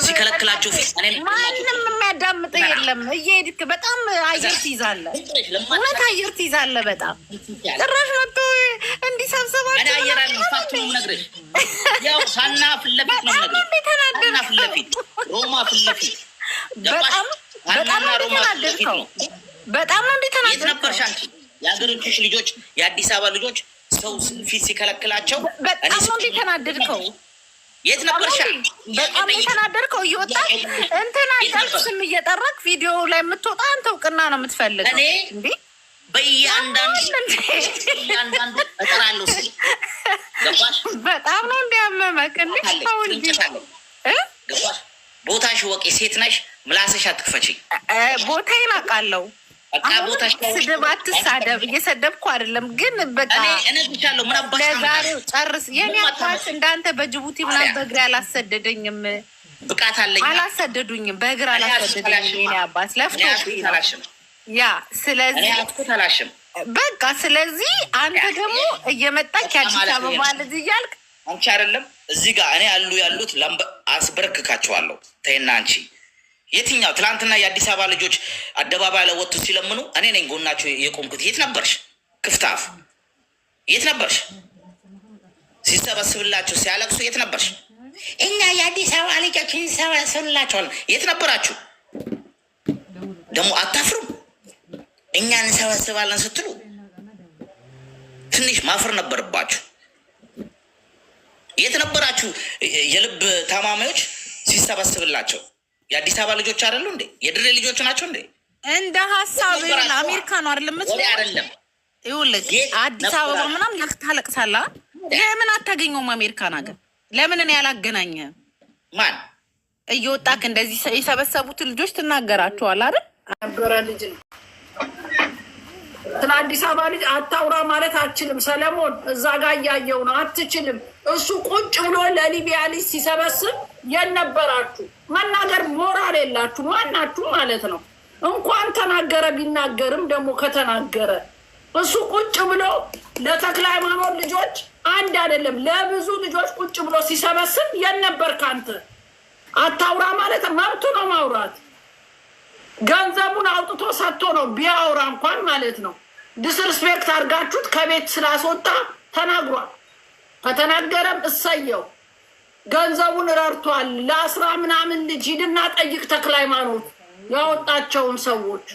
ሲከለክላችሁ ፊት ማንም የሚያዳምጥ የለም። እየሄድክ በጣም አየር ትይዛለህ፣ እውነት አየር ትይዛለህ። በጣም ጭራሽ መጥቶ እንዲሰብሰባቸው እኔ አየር አለ ፋክቱ ነው የምነግርሽ። ያው ሳና ፊት ለፊት ነው የምነግርሽ። ሳና ፊት ለፊት ሮማ ፊት ለፊት በጣም ተናደድከው። በጣም ነው ተናደድከው። የት ነበርሽ አንቺ? የሀገሮችሽ ልጆች የአዲስ አበባ ልጆች ሰው ፊት ሲከለክላቸው በጣም ነው ተናደድከው። የት ነበርሽ? በጣም ተናደድከው። እየወጣህ እንትና እያልክ ስም እየጠራክ ቪዲዮ ላይ የምትወጣ አንተ እውቅና ነው የምትፈልገው እንዴ? በእያንዳንዱ እጠራለሁ ስል ገባሽ? በጣም ነው እንዲያመመክ እንዴ? ገባሽ? ቦታሽ ወቂ። ሴት ነሽ፣ ምላስሽ አትክፈቺ። ቦታዬን አውቃለሁ። ስድብ አትሳደብ። እየሰደብኩ አይደለም ግን በቃ እነግርሻለሁ። ምን አባሽ ለዛሬው ጨርስ። የኔ አባት እንዳንተ በጅቡቲ ምናምን በእግሬ አላሰደደኝም። ብቃት አለኝ። አላሰደዱኝም፣ በእግር አላሰደዱኝም። የኔ አባት ለፍቶ ያ ስለዚህ በቃ ስለዚህ አንተ ደግሞ እየመጣች የአዲስ አበባ ልጅ እያልክ አንቺ አይደለም እዚህ ጋር እኔ ያሉት አስበረክካቸዋለሁ። ተይና አንቺ የትኛው ትላንትና የአዲስ አበባ ልጆች አደባባይ ላይ ወጥቶ ሲለምኑ እኔ ነኝ ጎናቸው የቆምኩት። የት ነበርሽ? ክፍታፍ የት ነበርሽ? ሲሰበስብላቸው ሲያለቅሱ የት ነበርሽ? እኛ የአዲስ አበባ ልጆች እንሰበስብላቸዋለን። የት ነበራችሁ? ደግሞ አታፍሩም? እኛ እንሰበስባለን ስትሉ ትንሽ ማፍር ነበረባችሁ። የት ነበራችሁ? የልብ ታማሚዎች ሲሰበስብላቸው የአዲስ አበባ ልጆች አይደሉ እንዴ? የድሬ ልጆች ናቸው እንዴ? እንደ ሀሳብ አሜሪካ ነው አይደለም አይደለም። ይኸውልህ አዲስ አበባ ምናምን ታለቅሳለህ። ለምን አታገኘውም? አሜሪካን ሀገር ለምን እኔ ያላገናኘህም? ማን እየወጣክ እንደዚህ የሰበሰቡት ልጆች ትናገራቸዋል አይደል? ነበረ ልጅ ነው። ስለ አዲስ አበባ ልጅ አታውራ ማለት አትችልም። ሰለሞን እዛ ጋር እያየው ነው። አትችልም። እሱ ቁጭ ብሎ ለሊቢያ ልጅ ሲሰበስብ የነበራችሁ መናገር ሞራል የላችሁ ማናችሁ ማለት ነው። እንኳን ተናገረ ቢናገርም ደግሞ ከተናገረ እሱ ቁጭ ብሎ ለተክለ ሃይማኖት ልጆች አንድ አይደለም ለብዙ ልጆች ቁጭ ብሎ ሲሰበስብ የነበርክ አንተ አታውራ ማለት መብቱ ነው ማውራት። ገንዘቡን አውጥቶ ሰጥቶ ነው ቢያወራ እንኳን ማለት ነው። ዲስሪስፔክት አድርጋችሁት ከቤት ስላስወጣ ተናግሯል። ከተናገረም እሰየው። ገንዘቡን ረድቷል። ለ10 ምናምን ልጅ ሂድና ጠይቅ ተክለ ሃይማኖት ያወጣቸውን ሰዎች።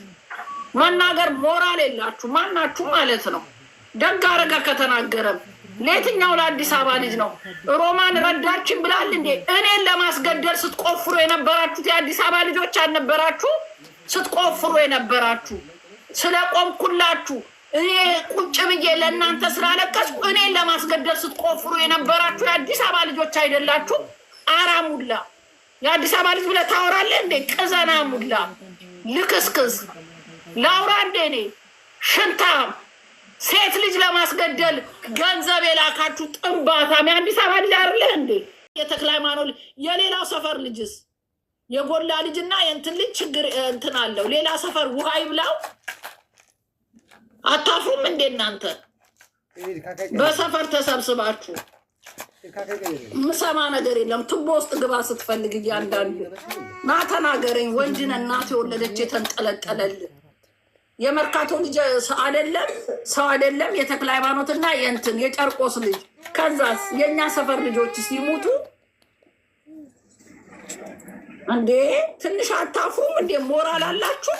መናገር ሞራል የላችሁ ማናችሁ ማለት ነው። ደግ አረገ ከተናገረም። ለየትኛው ለአዲስ አበባ ልጅ ነው ሮማን ረዳችን ብላል እንዴ? እኔን ለማስገደል ስትቆፍሩ የነበራችሁት የአዲስ አበባ ልጆች አልነበራችሁ? ስትቆፍሩ የነበራችሁ ስለቆምኩላችሁ እኔ ቁጭ ብዬ ለእናንተ ስላለቀስኩ እኔን ለማስገደል ስትቆፍሩ የነበራችሁ የአዲስ አበባ ልጆች አይደላችሁ? አራሙላ የአዲስ አበባ ልጅ ብለህ ታወራለህ እንዴ? ቅዘና ሙላ ልክስክስ ላውራ እንዴ? እኔ ሽንታም ሴት ልጅ ለማስገደል ገንዘብ የላካችሁ ጥንባታም የአዲስ አበባ ልጅ አይደለህ እንዴ? የተክለ ሃይማኖት የሌላው ሰፈር ልጅስ የጎላ ልጅና የእንትን ልጅ ችግር እንትን አለው። ሌላ ሰፈር ውሃ ይብላው። አታፍሩም እንዴ እናንተ? በሰፈር ተሰብስባችሁ ምሰማ ነገር የለም። ቱቦ ውስጥ ግባ ስትፈልግ እያንዳንዱ ና ተናገረኝ። ወንድነ እናት የወለደች የተንጠለጠለልን የመርካቶ ልጅ ሰው አይደለም። የተክለ ሃይማኖትና የእንትን የጨርቆስ ልጅ ከዛስ የእኛ ሰፈር ልጆች ሲሞቱ እንዴ ትንሽ አታፉም እንዴ? ሞራል አላችሁ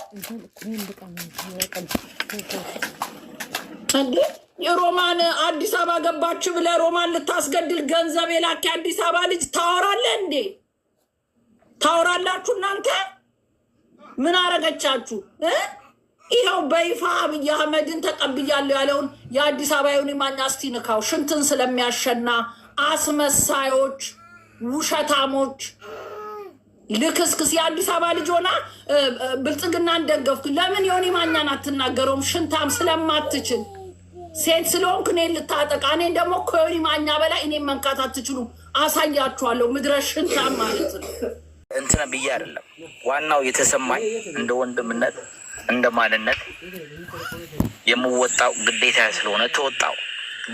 እንዴ? የሮማን አዲስ አበባ ገባችሁ ብለህ ሮማን ልታስገድል ገንዘብ የላክ አዲስ አበባ ልጅ ታወራለህ እንዴ? ታወራላችሁ እናንተ? ምን አረገቻችሁ? ይኸው በይፋ አብይ አህመድን ተቀብያለሁ ያለውን የአዲስ አበባ ይሁን ማኛ እስቲ ንካው። ሽንትን ስለሚያሸና አስመሳዮች፣ ውሸታሞች፣ ልክስክስ የአዲስ አበባ ልጅ ሆና ብልጽግና እንደገፍኩ። ለምን የሆነ ማኛን አትናገረውም? ሽንታም ስለማትችል ሴት ስለሆንክ እኔን ልታጠቃ። እኔን ደግሞ ከዮኒ ማኛ በላይ እኔን መንካት አትችሉም። አሳያችኋለሁ። ምድረ ሽንታም ማለት ነው። እንትን ብዬ አይደለም ዋናው የተሰማኝ እንደ ወንድምነት እንደ ማንነት የምወጣው ግዴታ ስለሆነ ተወጣው።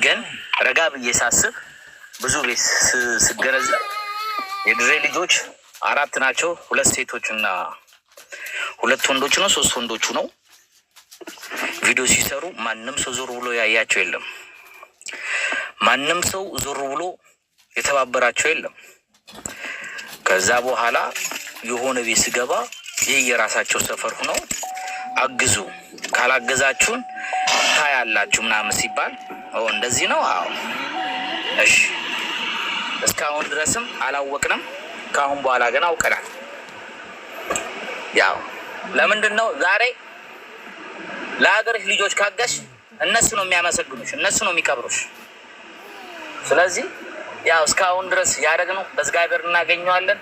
ግን ረጋ ብዬ ሳስብ ብዙ ቤት ስገነዘብ የድሬ ልጆች 4 ናቸው። 2 ሴቶችና 2 ወንዶች ነው። 3 ወንዶቹ ነው። ቪዲዮ ሲሰሩ ማንም ሰው ዞር ብሎ ያያቸው የለም። ማንም ሰው ዞር ብሎ የተባበራቸው የለም። ከዛ በኋላ የሆነ ቤት ስገባ የራሳቸው ሰፈር ሆነው አግዙ ካላገዛችሁን ታያላችሁ ምናምን ሲባል እንደዚህ ነው። አዎ እሺ። እስካሁን ድረስም አላወቅንም። ከአሁን በኋላ ግን አውቀናል። ያው ለምንድን ነው ዛሬ ለሀገርሽ ልጆች ካገሽ እነሱ ነው የሚያመሰግኑሽ፣ እነሱ ነው የሚቀብሩሽ። ስለዚህ ያው እስካሁን ድረስ ያደረግነው በእግዚአብሔር እናገኘዋለን።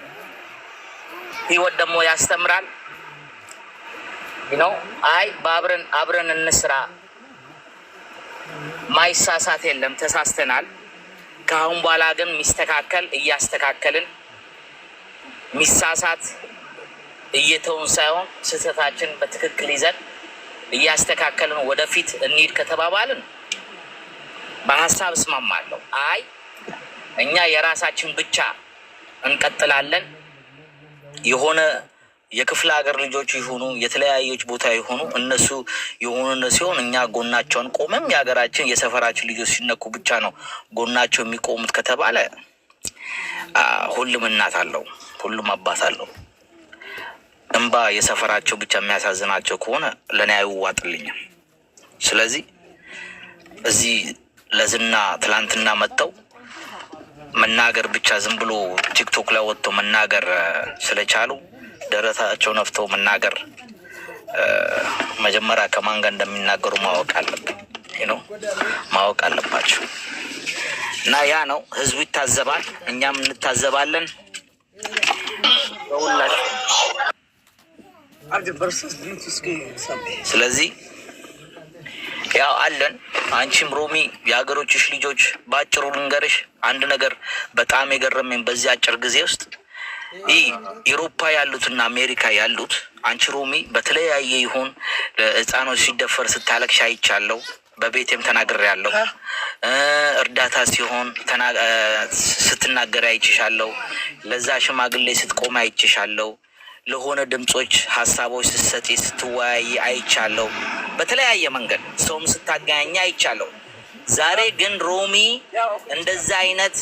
ህይወት ደግሞ ያስተምራል ነው። አይ አብረን እንስራ። ማይሳሳት የለም፣ ተሳስተናል። ከአሁን በኋላ ግን ሚስተካከል እያስተካከልን ሚሳሳት እየተውን ሳይሆን ስህተታችን በትክክል ይዘን እያስተካከልን ወደፊት እንሂድ ከተባባልን በሀሳብ እስማማለሁ። አይ እኛ የራሳችን ብቻ እንቀጥላለን፣ የሆነ የክፍለ ሀገር ልጆች ይሁኑ የተለያዩች ቦታ ይሁኑ እነሱ የሆኑ ሲሆን እኛ ጎናቸውን ቆመም የሀገራችን የሰፈራችን ልጆች ሲነኩ ብቻ ነው ጎናቸው የሚቆሙት ከተባለ ሁሉም እናት አለው፣ ሁሉም አባት አለው። እንባ የሰፈራቸው ብቻ የሚያሳዝናቸው ከሆነ ለኔ አይዋጥልኝም። ስለዚህ እዚህ ለዝና ትላንትና መጥተው መናገር ብቻ ዝም ብሎ ቲክቶክ ላይ ወጥተው መናገር ስለቻሉ ደረታቸው ነፍተው መናገር መጀመሪያ ከማን ጋር እንደሚናገሩ ማወቅ አለብን ነው ማወቅ አለባቸው። እና ያ ነው ህዝቡ ይታዘባል፣ እኛም እንታዘባለን። ስለዚህ ያው አለን። አንቺም ሮሚ የሀገሮችሽ ልጆች በአጭሩ ልንገርሽ አንድ ነገር በጣም የገረመኝ በዚህ አጭር ጊዜ ውስጥ ይህ ኢሮፓ ያሉትና አሜሪካ ያሉት አንቺ ሮሚ በተለያየ ይሁን ህፃኖች ሲደፈር ስታለቅሽ አይቻለሁ። በቤቴም ተናግሬያለሁ። እርዳታ ሲሆን ስትናገር አይችሻለሁ። ለዛ ሽማግሌ ስትቆም አይችሻለሁ። ለሆነ ድምጾች ሀሳቦች ስትሰጪ ስትወያይ አይቻለሁ። በተለያየ መንገድ ሰውም ስታገናኝ አይቻለሁ። ዛሬ ግን ሮሚ እንደዛ አይነት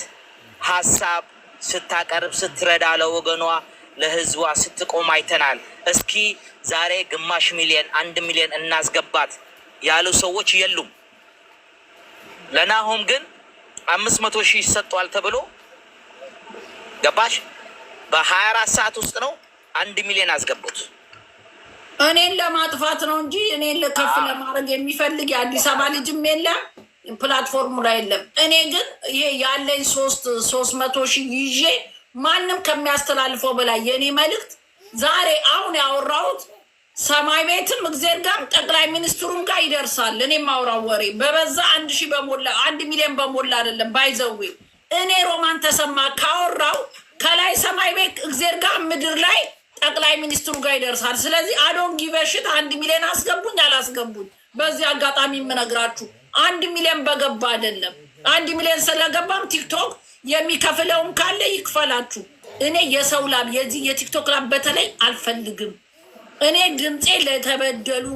ሀሳብ ስታቀርብ ስትረዳ ለወገኗ ለህዝቧ ስትቆም አይተናል። እስኪ ዛሬ ግማሽ ሚሊዮን 1 ሚሊዮን እናስገባት ያሉ ሰዎች የሉም። ለናሆም ግን 500,000 ይሰጧል ተብሎ ገባሽ በ24 ሰዓት ውስጥ ነው 1 ሚሊዮን አስገቡት። እኔን ለማጥፋት ነው እንጂ እኔን ከፍ ለማድረግ የሚፈልግ የአዲስ አበባ ልጅም የለም፣ ፕላትፎርሙ ላይ የለም። እኔ ግን ይሄ ያለኝ 300,000 ይዤ ማንም ከሚያስተላልፈው በላይ የእኔ መልእክት ዛሬ አሁን ያወራሁት ሰማይ ቤትም እግዜር ጋር ጠቅላይ ሚኒስትሩም ጋር ይደርሳል። እኔ ማውራው ወሬ በበዛ 1,000 በሞላ 1 ሚሊዮን በሞላ አይደለም ባይዘዌ እኔ ሮማን ተሰማ ካወራው ከላይ ሰማይ ቤት እግዜር ጋር ምድር ላይ ጠቅላይ ሚኒስትሩ ጋር ይደርሳል። ስለዚህ አዶን ጊቨሽት 1 ሚሊዮን አስገቡኝ አላስገቡኝ በዚህ አጋጣሚ የምነግራችሁ 1 ሚሊዮን በገባ አይደለም። 1 ሚሊዮን ስለገባም ቲክቶክ የሚከፍለውም ካለ ይክፈላችሁ። እኔ የሰው ላብ የዚህ የቲክቶክ ላብ በተለይ አልፈልግም። እኔ ድምፄ ለተበደሉ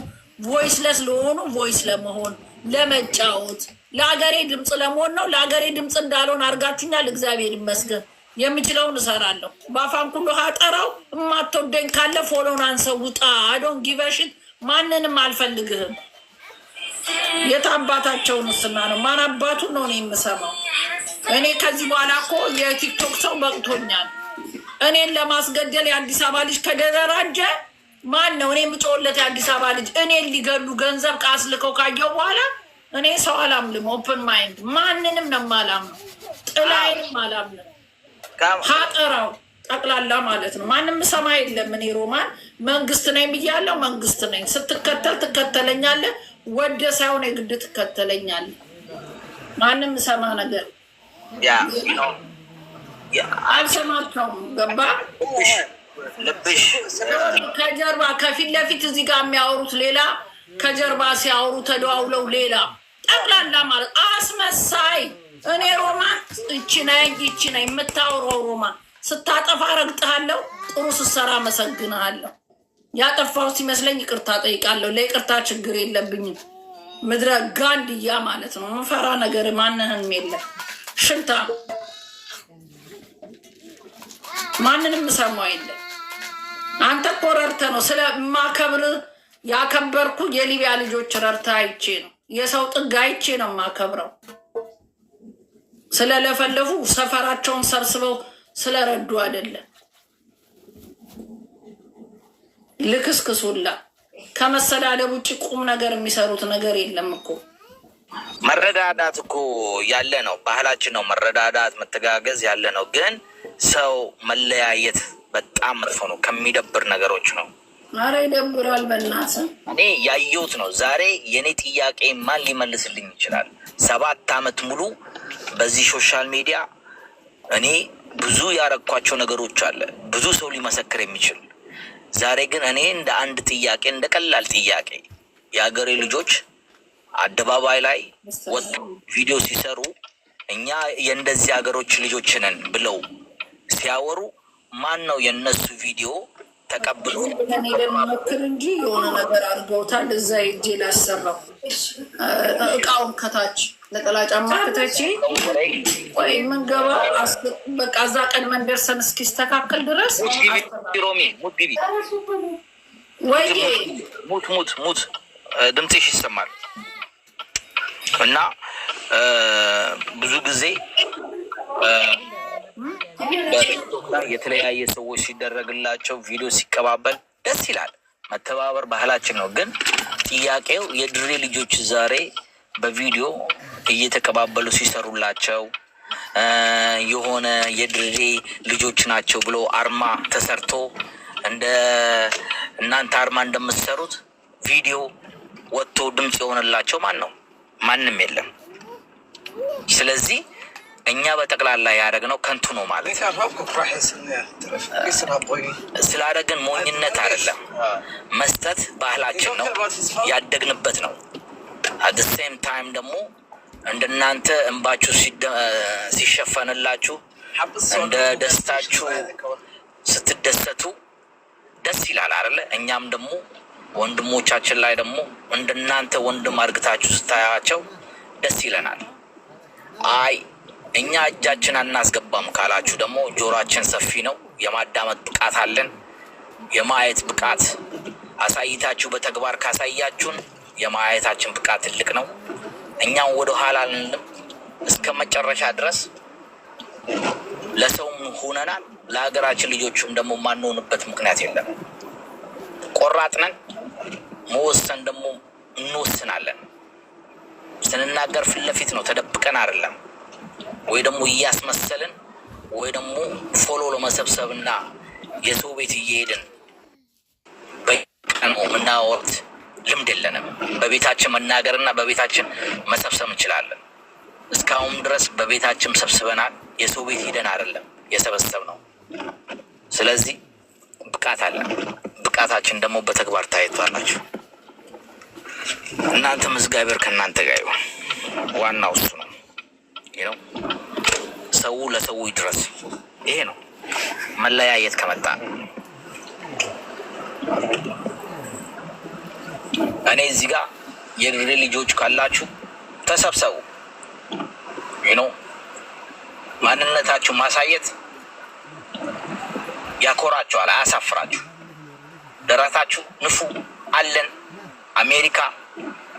ቮይስለስ ለሆኑ ቮይስ ለመሆን ለመጫወት ለሀገሬ ድምፅ ለመሆን ነው። ለሀገሬ ድምፅ እንዳልሆን አድርጋችሁኛል። እግዚአብሔር ይመስገን። የምችለውን እሰራለሁ። በአፋን ሁሉ ሀጠራው እማትወደኝ ካለ ፎሎን አንሰው ውጣ። አዶን ጊቨሽት ማንንም አልፈልግህም። የት አባታቸውን እስና ነው ማን አባቱን ነው እኔ የምሰማው። እኔ ከዚህ በኋላ እኮ የቲክቶክ ሰው በቅቶኛል። እኔን ለማስገደል የአዲስ አበባ ልጅ ከደረራጀ ማን ነው? እኔ የምጮለት የአዲስ አበባ ልጅ እኔን ሊገሉ ገንዘብ ቃስልከው ካየው በኋላ እኔ ሰው አላምልም። ኦፕን ማይንድ ማንንም ነው የማላምነው። ጥላይንም አላምንም። ሀጠራው ጠቅላላ ማለት ነው። ማንም ሰማ የለም። እኔ ሮማን መንግስት ነኝ ብያለሁ። መንግስት ነኝ። ስትከተል ትከተለኛለህ። ወደ ሳይሆን የግድ ትከተለኛለህ። ማንም ሰማ ነገር አልሰማቸውም። ገባ ልብሽ ከጀርባ ከፊት ለፊት እዚህ ጋር የሚያወሩት ሌላ፣ ከጀርባ ሲያወሩ ተደዋውለው ሌላ ጠቅላላ ማለት አስመሳይ። እኔ ሮማን እቺ ነኝ የምታወራው ሮማን ስታጠፋ ረግጥሃለሁ፣ ጥሩ ስትሰራ አመሰግንሃለሁ። ያጠፋው ሲመስለኝ ይቅርታ ጠይቃለሁ። ለይቅርታ ችግር የለብኝም። ምድረ ጋንድያ ማለት ነው። ፈራ ነገር ማንንም የለም። ሽንታ ማንንም ሰማው የለም። አንተ እኮ ረድተህ ነው ስለማከብር ያከበርኩ የሊቢያ ልጆች ረድተህ አይቼ ነው። የሰው ጥግ አይቼ ነው የማከብረው። ስለለፈለፉ ሰፈራቸውን ሰብስበው ስለረዱ አይደለም። ልክስክሱላ ከመሰዳደብ ውጭ ቁም ነገር የሚሰሩት ነገር የለም እኮ። መረዳዳት እኮ ያለ ነው፣ ባህላችን ነው። መረዳዳት መተጋገዝ ያለ ነው። ግን ሰው መለያየት በጣም መጥፎ ነው፣ ከሚደብር ነገሮች ነው። ኧረ ይደብራል። በእናትህ እኔ ያየሁት ነው። ዛሬ የእኔ ጥያቄ ማን ሊመልስልኝ ይችላል? 7 ዓመት ሙሉ በዚህ ሶሻል ሚዲያ እኔ ብዙ ያረኳቸው ነገሮች አለ፣ ብዙ ሰው ሊመሰክር የሚችል። ዛሬ ግን እኔ እንደ አንድ ጥያቄ፣ እንደ ቀላል ጥያቄ የሀገሬ ልጆች አደባባይ ላይ ወጡ ቪዲዮ ሲሰሩ እኛ የእንደዚህ ሀገሮች ልጆች ነን ብለው ሲያወሩ ማን ነው የነሱ ቪዲዮ ተቀብሎ ሞክር እንጂ የሆነ ነገር አድርገውታል። እዛ ሄጄ ላሰራው እቃውን ከታች ነጠላ ጫማ ከታች ወይ ምንገባ በቃ እዛ ቀድመን ደርሰን እስኪስተካከል ድረስ ሮሚ ሙት ግቢ ወይ ሙት ድምፅሽ ይሰማል። እና ብዙ ጊዜ በቲክቶክ ላይ የተለያየ ሰዎች ሲደረግላቸው ቪዲዮ ሲቀባበል ደስ ይላል። መተባበር ባህላችን ነው። ግን ጥያቄው የድሬ ልጆች ዛሬ በቪዲዮ እየተቀባበሉ ሲሰሩላቸው የሆነ የድሬ ልጆች ናቸው ብሎ አርማ ተሰርቶ እንደ እናንተ አርማ እንደምትሰሩት ቪዲዮ ወጥቶ ድምፅ የሆነላቸው ማን ነው? ማንም የለም። ስለዚህ እኛ በጠቅላላ ያደረግነው ከንቱ ነው ማለት ስላደረግን ሞኝነት አይደለም። መስጠት ባህላችን ነው፣ ያደግንበት ነው። አት ሴም ታይም ደግሞ እንደናንተ እንባችሁ ሲሸፈንላችሁ እንደ ደስታችሁ ስትደሰቱ ደስ ይላል አይደለ? እኛም ደግሞ ወንድሞቻችን ላይ ደግሞ እንደናንተ ወንድም አድርግታችሁ ስታያቸው ደስ ይለናል። አይ እኛ እጃችን አናስገባም ካላችሁ ደግሞ ጆሮአችን ሰፊ ነው። የማዳመጥ ብቃት አለን። የማየት ብቃት አሳይታችሁ በተግባር ካሳያችሁን የማየታችን ብቃት ትልቅ ነው። እኛም ወደ ኋላ አንልም። እስከ መጨረሻ ድረስ ለሰውም ሆነናል። ለሀገራችን ልጆችም ደግሞ ማንሆንበት ምክንያት የለም። ቆራጥነን መወሰን ደግሞ እንወስናለን። ስንናገር ፊት ለፊት ነው፣ ተደብቀን አይደለም። ወይ ደግሞ እያስመሰልን ወይ ደግሞ ፎሎ ለመሰብሰብና የሰው ቤት እየሄድን በቀን የምናወራት ልምድ የለንም። በቤታችን መናገርና በቤታችን መሰብሰብ እንችላለን። እስካሁን ድረስ በቤታችን ሰብስበናል። የሰው ቤት ሄደን አይደለም የሰበሰብ ነው። ስለዚህ ብቃት አለን። ብቃታችን ደግሞ በተግባር ታይቷላችሁ። እናንተም እግዚአብሔር ከእናንተ ጋር ይሁን። ዋናው እሱ ነው። ነው ሰው ለሰው ይድረስ። ይሄ ነው መለያየት ከመጣ። እኔ እዚህ ጋር የድሬ ልጆች ካላችሁ ተሰብሰቡ። ነው ማንነታችሁ ማሳየት ያኮራችኋል፣ አያሳፍራችሁ። ደረታችሁ ንፉ። አለን አሜሪካ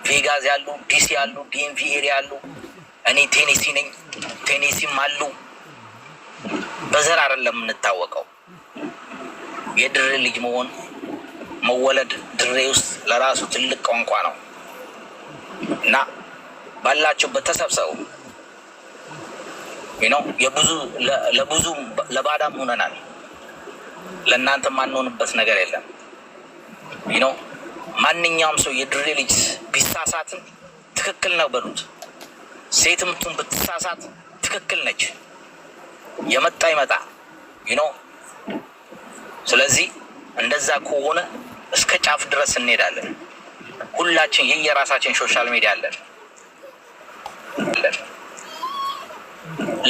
ቬጋስ ያሉ፣ ዲሲ ያሉ፣ ዲኤምቪ ኤሪያ ያሉ፣ እኔ ቴኔሲ ነኝ፣ ቴኔሲም አሉ። በዘር አይደለም የምንታወቀው። የድሬ ልጅ መሆን መወለድ ድሬ ውስጥ ለራሱ ትልቅ ቋንቋ ነው እና ባላችሁበት ተሰብሰቡ። ነው ለብዙ ለባዳም ሆነናል። ለእናንተ ማንሆንበት ነገር የለም። ነው ማንኛውም ሰው የድሬ ልጅ ቢሳሳትም ትክክል ነው በሉት። ሴትም ትሁን ብትሳሳት ትክክል ነች። የመጣ ይመጣ ነው። ስለዚህ እንደዛ ከሆነ እስከ ጫፍ ድረስ እንሄዳለን። ሁላችን የየራሳችን ሶሻል ሚዲያ አለን።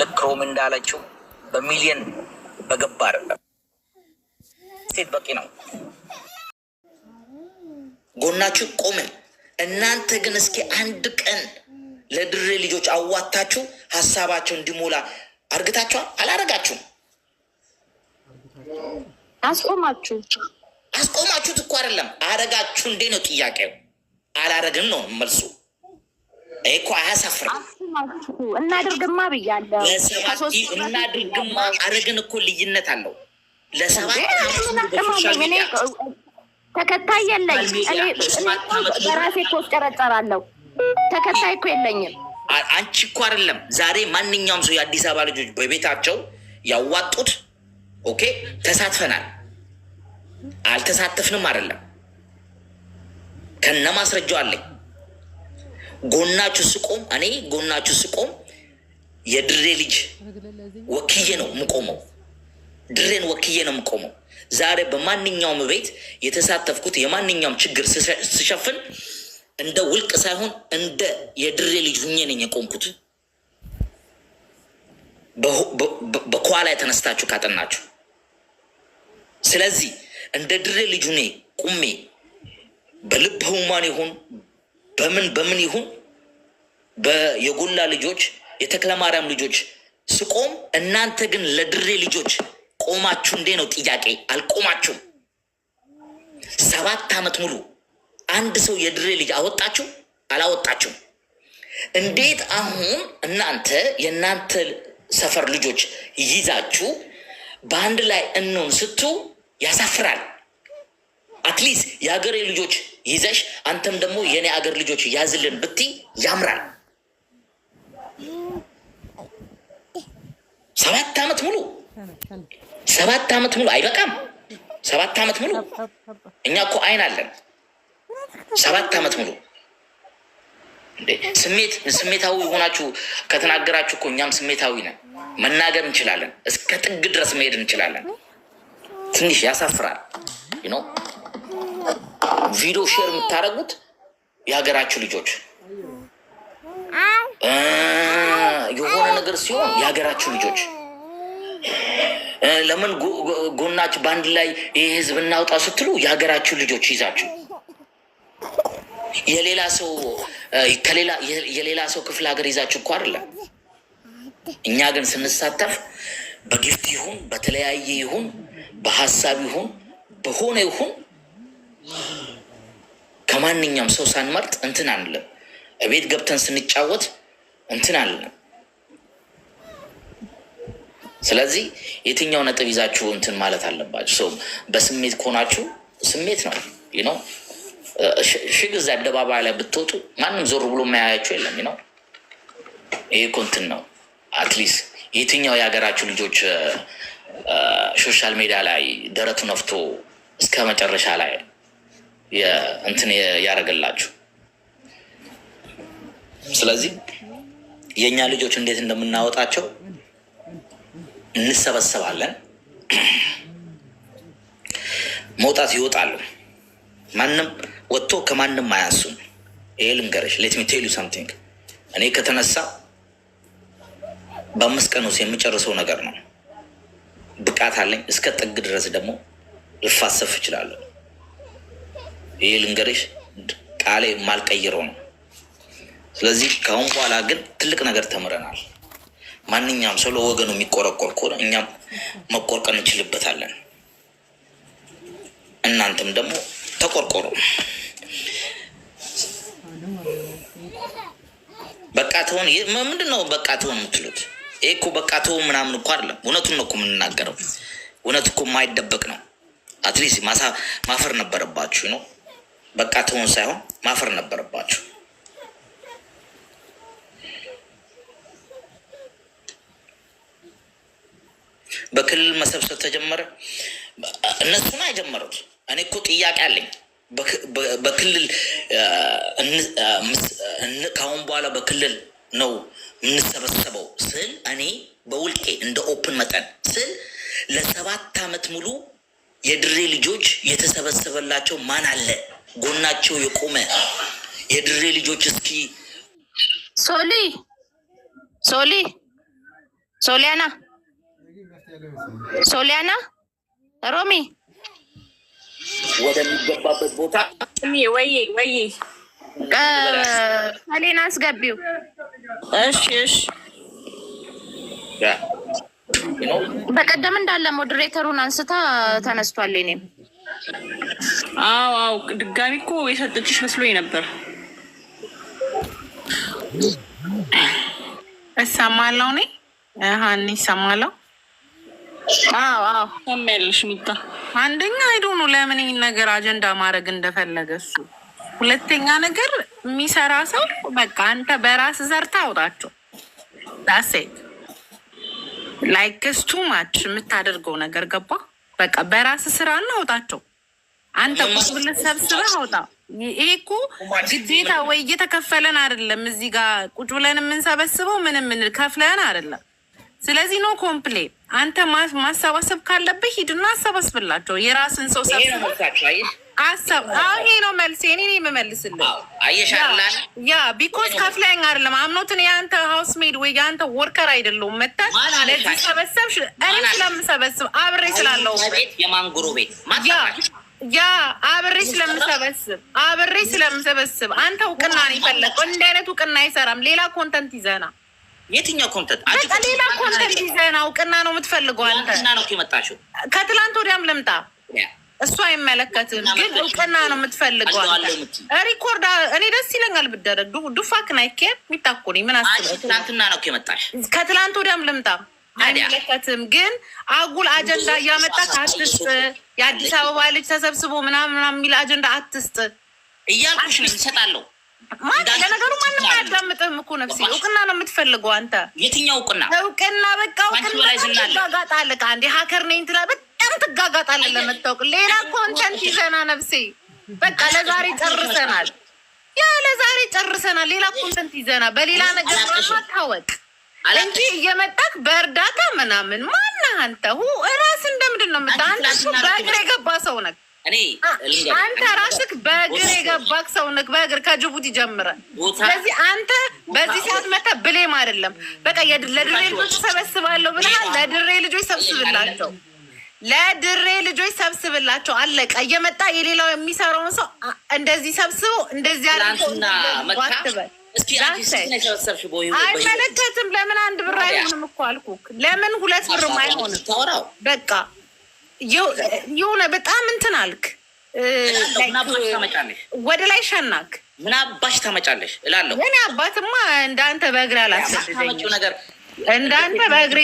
ልክ ሮም እንዳለችው በገባ አይደለም። ሴት በቂ ነው። ጎናችሁ ቆምን። እናንተ ግን እስኪ አንድ ቀን ለድሬ ልጆች አዋታችሁ ሀሳባቸው እንዲሞላ አርግታችኋል? አላረጋችሁም። አስቆማችሁት እኮ አይደለም አረጋችሁ እንዴ ነው ጥያቄው። አላረግን ነው መልሱ። እኮ አያሳፍርም። እናድርግማ ብያለሁ። እናድርግማ አረግን እኮ ልዩነት አለው። ለሰባት ተከታይ የለኝ። በራሴ እኮ እጨረጨራለሁ። ተከታይ እኮ የለኝም። አንቺ እኮ አይደለም ዛሬ ማንኛውም ሰው የአዲስ አበባ ልጆች በቤታቸው ያዋጡት ኦኬ ተሳትፈናል። አልተሳተፍንም አይደለም፣ ከነ ማስረጃው አለኝ። ጎናችሁ ስቆም እኔ ጎናችሁ ስቆም የድሬ ልጅ ወክዬ ነው የምቆመው። ድሬን ወክዬ ነው የምቆመው። ዛሬ በማንኛውም ቤት የተሳተፍኩት የማንኛውም ችግር ስሸፍን እንደ ውልቅ ሳይሆን እንደ የድሬ ልጅ ሁኜ ነኝ የቆምኩት። በኋላ የተነስታችሁ ካጠናችሁ። ስለዚህ እንደ ድሬ ልጅ ሁኔ ቁሜ በልብ ህሙማን ይሁን በምን ይሁን የጎላ ልጆች የተክለ ማርያም ልጆች ስቆም፣ እናንተ ግን ለድሬ ልጆች ቆማችሁ እንዴ ነው ጥያቄ? አልቆማችሁም። 7 ዓመት ሙሉ አንድ ሰው የድሬ ልጅ አወጣችሁ? አላወጣችሁም። እንዴት አሁን እናንተ የእናንተ ሰፈር ልጆች ይዛችሁ በአንድ ላይ እንሆን ስቱ ያሳፍራል። አትሊስት የሀገሬ ልጆች ይዘሽ አንተም ደግሞ የኔ አገር ልጆች ያዝልን ብትይ ያምራል። 7 ዓመት ሙሉ 7 ዓመት ሙሉ አይበቃም? 7 ዓመት ሙሉ እኛ እኮ አይን አለን። 7 ዓመት ሙሉ እንዴ ስሜታዊ ሆናችሁ ከተናገራችሁ እኮ እኛም ስሜታዊ ነን። መናገር እንችላለን። እስከ ጥግ ድረስ መሄድ እንችላለን። ትንሽ ያሳፍራል። ነው ቪዲዮ ሼር የምታደርጉት የሀገራችሁ ልጆች የሆነ ነገር ሲሆን የሀገራችሁ ልጆች ለምን ጎናችሁ በአንድ ላይ ይህ ህዝብ እናውጣ ስትሉ የሀገራችሁ ልጆች ይዛችሁ የሌላ ሰው ክፍለ ሀገር ይዛችሁ እኮ አይደለም። እኛ ግን ስንሳተፍ በጊፍት ይሁን በተለያየ ይሁን በሀሳብ ይሁን በሆነ ይሁን ከማንኛውም ሰው ሳንመርጥ እንትን አንልም። እቤት ገብተን ስንጫወት እንትን አንልም። ስለዚህ የትኛው ነጥብ ይዛችሁ እንትን ማለት አለባችሁ። ሰው በስሜት ከሆናችሁ ስሜት ነው ነው ሽግዝ አደባባይ ላይ ብትወጡ ማንም ዞር ብሎ የማያያችሁ የለም ነው። ይሄ እኮ እንትን ነው። አትሊስት የትኛው የሀገራችሁ ልጆች ሶሻል ሚዲያ ላይ ደረቱ ነፍቶ እስከ መጨረሻ ላይ እንትን ያደረገላችሁ። ስለዚህ የእኛ ልጆች እንዴት እንደምናወጣቸው እንሰበሰባለን። መውጣት ይወጣሉ። ማንም ወጥቶ ከማንም አያንሱም። ይሄ ልንገርሽ፣ ሌት ሚ ቴል ዩ ሳምቲንግ። እኔ ከተነሳ በ5 ቀን ውስጥ የምጨርሰው ነገር ነው። ብቃት አለኝ። እስከ ጥግ ድረስ ደግሞ ልፋሰፍ እችላለሁ። ይሄ ልንገርሽ፣ ቃሌ ማልቀይረው ነው። ስለዚህ ከአሁን በኋላ ግን ትልቅ ነገር ተምረናል። ማንኛውም ሰው ለወገኑ የሚቆረቆር ከሆነ እኛም መቆርቀር እንችልበታለን። እናንተም ደግሞ ተቆርቆሩ። በቃ ትሆን ምንድን ነው በቃ ትሆን የምትሉት? ይሄ እኮ በቃ ትሆን ምናምን እኮ አይደለም። እውነቱን ነው እኮ የምንናገረው። እውነት እኮ የማይደበቅ ነው። አትሊስት ማፈር ነበረባችሁ ነው። በቃ ትሆን ሳይሆን ማፈር ነበረባችሁ። በክልል መሰብሰብ ተጀመረ። እነሱን አይጀመሩት። እኔ እኮ ጥያቄ አለኝ። በክልል ከአሁን በኋላ በክልል ነው የምንሰበሰበው ስል እኔ በውልቄ እንደ ኦፕን መጠን ስል ለ7 ዓመት ሙሉ የድሬ ልጆች የተሰበሰበላቸው ማን አለ? ጎናቸው የቆመ የድሬ ልጆች እስኪ ሶሊያና ሶሊያና ሮሚ ወደሚገባበት ቦታ ወይ አሌና አስገቢው። እሺ በቀደም እንዳለ ሞዴሬተሩን አንስታ ተነስቷል። እኔም አዎ ድጋሚ እኮ የሰጠችሽ መስሎኝ ነበር። እሰማለሁ እኔ ሀኒ እሰማለሁ። ሰማያለሽ ሚጣ። አንደኛ አይዶኑ ለምን ይህን ነገር አጀንዳ ማድረግ እንደፈለገ እሱ። ሁለተኛ ነገር የሚሰራ ሰው በቃ አንተ በራስ ዘርታ አውጣቸው። ዳሴት ላይክስ ቱ ማች የምታደርገው ነገር ገባ። በቃ በራስ ስራ እናውጣቸው። አንተ ቁጭ ብለህ ሰብስበህ አውጣ። ይሄ እኮ ግዴታ ወይ እየተከፈለን አይደለም። እዚህ ጋር ቁጭ ብለን የምንሰበስበው ምንም ከፍለን አይደለም። ስለዚህ ኖ ኮምፕሌን። አንተ ማሰባሰብ ካለብህ ሂድና አሰባስብላቸው። የራስን ሰው አሰብ። ይሄ ነው መልስ። እኔ የምመልስልህ ያ ቢኮዝ ከፍለኝ አይደለም። አምኖትን የአንተ ሀውስ ሜድ ወይ የአንተ ወርከር አይደለሁም። መተህ ለዚህ ሰበሰብሽ። እኔ ስለምሰበስብ አብሬ ስላለው የማንጉሮ ቤት ያ አብሬ ስለምሰበስብ አንተ እውቅና ነው የፈለግከው። እንዲህ አይነት እውቅና አይሰራም። ሌላ ኮንተንት ይዘና የትኛው ኮንተንት? በቃ ሌላ ኮንተንት ይዘና እውቅና ነው የምትፈልገው አንተ። ነው የመጣሽው ከትላንት ወዲያም ልምጣ እሱ አይመለከትም፣ ግን እውቅና ነው የምትፈልገው አንተ። ሪኮርድ እኔ ደስ ይለኛል ብደረግ ዱፋክን አይኬር የሚታኮኒ ምን አስበው። ትላንትና ነው የመጣሽ። ከትላንት ወዲያም ልምጣ አይመለከትም፣ ግን አጉል አጀንዳ እያመጣት አትስጥ። የአዲስ አበባ ልጅ ተሰብስቦ ምናምን የሚል አጀንዳ አትስጥ እያልኩሽ ነው። ይሰጣለሁ ለነገሩ ማንም አያዳምጥህም እኮ ነፍሴ። እውቅና ነው የምትፈልገው አንተ። የትኛው እውቅና? እውቅና በቃ እውቅና ትጋጋጣለህ። አንዴ ሀከር ነኝ ትላለህ፣ በጣም ትጋጋጣለህ ለመታወቅ። ሌላ ኮንተንት ይዘና ነፍሴ። በቃ ለዛሬ ጨርሰናል። ሌላ ኮንተንት ይዘና በሌላ ነገር ታወቅ እንጂ እየመጣክ በእርዳታ ምናምን ማነህ አንተ? እራስ እንደምንድን ነው አንተ? በእግር የገባ ሰው ነህ አንተ ራስክ በእግር የገባክ ሰው ነህ። በእግር ከጅቡቲ ጀምረህ። ስለዚህ አንተ በዚህ ሰዓት መተህ ብሌም አይደለም። በቃ ለድሬ ልጆች ሰበስባለሁ ብለሃል። ለድሬ ልጆች ሰብስብላቸው። አለቀ። እየመጣ የሌላው የሚሰራውን ሰው እንደዚህ ሰብስቦ እንደዚህ አትበል። አይመለከትም። ለምን አንድ ብር አይሆንም እኮ አልኩክ። ለምን 2 ብርም አይሆንም? በቃ የሆነ በጣም እንትን አልክ፣ ወደ ላይ ሸናክ። ምን አባሽ ታመጫለሽ እላለሁ። እኔ አባትማ እንዳንተ በእግሬ አላሰደደኝም። እንዳንተ በእግሬ